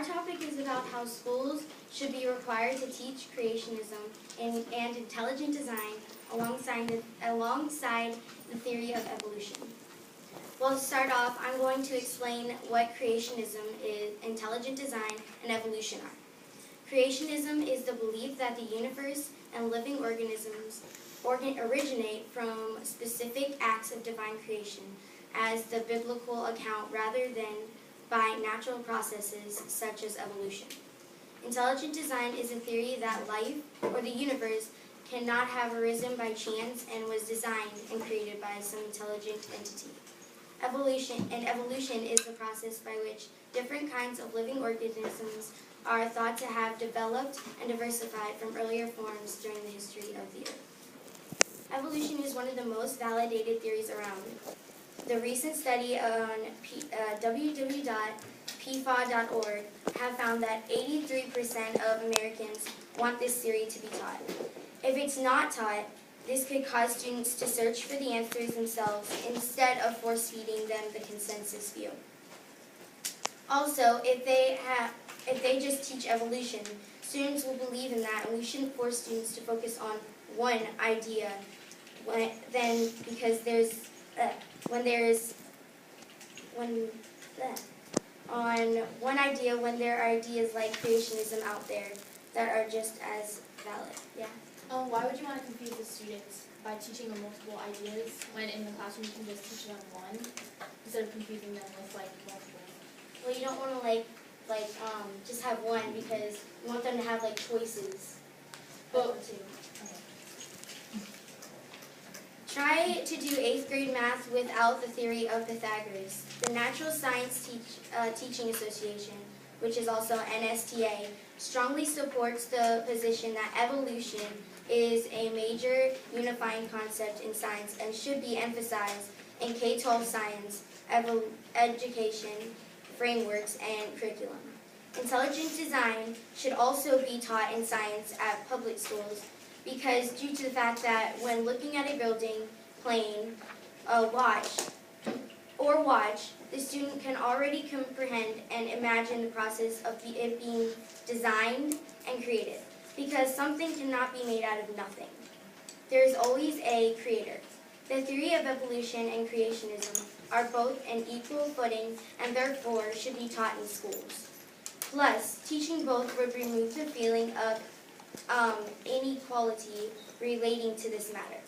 our topic is about how schools should be required to teach creationism and intelligent design alongside the theory of evolution. Well, to start off, I'm going to explain what creationism is, intelligent design, and evolution are. Creationism is the belief that the universe and living organisms originate from specific acts of divine creation, as the biblical account, rather than by natural processes such as evolution. Intelligent design is a theory that life, or the universe, cannot have arisen by chance and was designed and created by some intelligent entity. Evolution is the process by which different kinds of living organisms are thought to have developed and diversified from earlier forms during the history of the Earth. Evolution is one of the most validated theories around. The recent study on www.pfa.org have found that 83% of Americans want this theory to be taught. If it's not taught, this could cause students to search for the answers themselves instead of force-feeding them the consensus view. Also, if they just teach evolution, students will believe in that, and we shouldn't force students to focus on one idea on one idea when there are ideas like creationism out there that are just as valid. Yeah. Why would you want to confuse the students by teaching them multiple ideas when in the classroom you can just teach them one instead of confusing them with multiple? Well, you don't want to just have one because you want them to have choices. But Try to do 8th grade math without the theory of Pythagoras. The Natural Science Teaching Association, which is also NSTA, strongly supports the position that evolution is a major unifying concept in science and should be emphasized in K-12 science, education, frameworks, and curriculum. Intelligent design should also be taught in science at public schools because due to the fact that when looking at a building, plane, watch, the student can already comprehend and imagine the process of it being designed and created, because something cannot be made out of nothing. There is always a creator. The theory of evolution and creationism are both an equal footing and therefore should be taught in schools. Plus, teaching both would remove the feeling of inequality relating to this matter.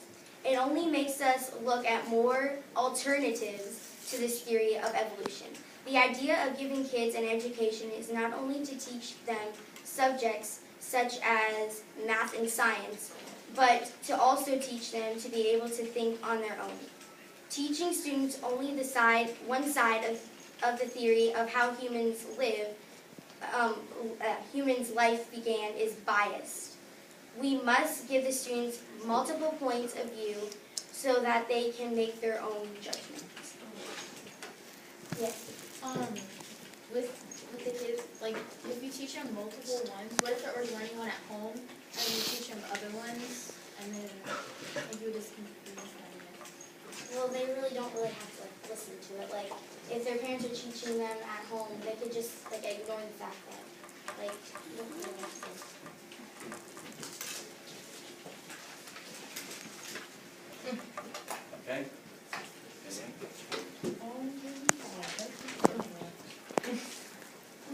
It only makes us look at more alternatives to this theory of evolution. The idea of giving kids an education is not only to teach them subjects such as math and science, but to also teach them to be able to think on their own. Teaching students only one side of the theory of how humans live, humans' life began, is biased. We must give the students multiple points of view so that they can make their own judgments. Yes. With the kids, if you teach them multiple ones, what if they're already learning one at home and you teach them other ones, and then you would just confuse them? Well, they really don't have to listen to it. If their parents are teaching them at home, they could just ignore the fact that you don't really have to. Okay.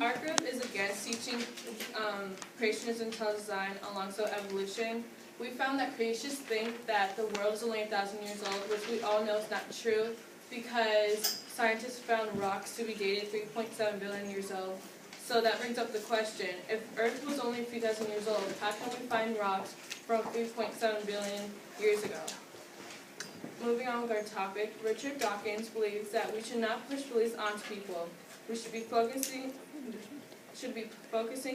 Our group is against teaching creationism, intelligent design alongside evolution. We found that creationists think that the world is only 1,000 years old, which we all know is not true because scientists found rocks to be dated 3.7 billion years old. So that brings up the question, if Earth was only a few thousand years old, how can we find rocks from 3.7 billion years ago? Moving on with our topic, Richard Dawkins believes that we should not push beliefs onto people. We should be focusing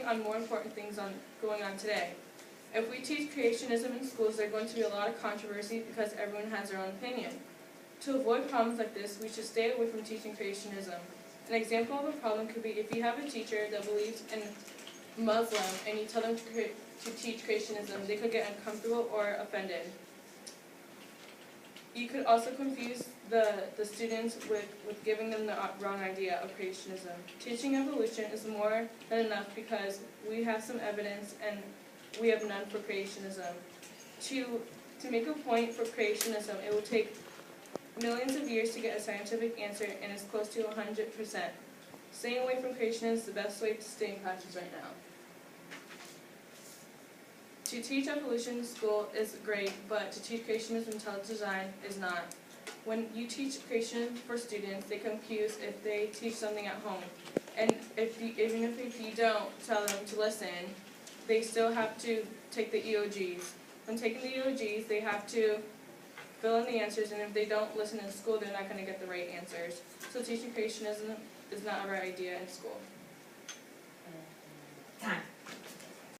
on more important things going on today. If we teach creationism in schools, there's going to be a lot of controversy because everyone has their own opinion. To avoid problems like this, we should stay away from teaching creationism. An example of a problem could be if you have a teacher that believes in Muslim and you tell them to teach creationism, they could get uncomfortable or offended. You could also confuse the students with giving them the wrong idea of creationism. Teaching evolution is more than enough because we have some evidence and we have none for creationism. To make a point for creationism, it will take millions of years to get a scientific answer, and it's close to 100%. Staying away from creation is the best way to stay in classes right now. To teach evolution in school is great, but to teach creationism and intelligent design is not. When you teach creation for students, they confuse if they teach something at home. And even if you don't tell them to listen, they still have to take the EOGs. When taking the EOGs, they have to fill in the answers, and if they don't listen in school, they're not going to get the right answers. So teaching creationism is not a right idea in school. Time.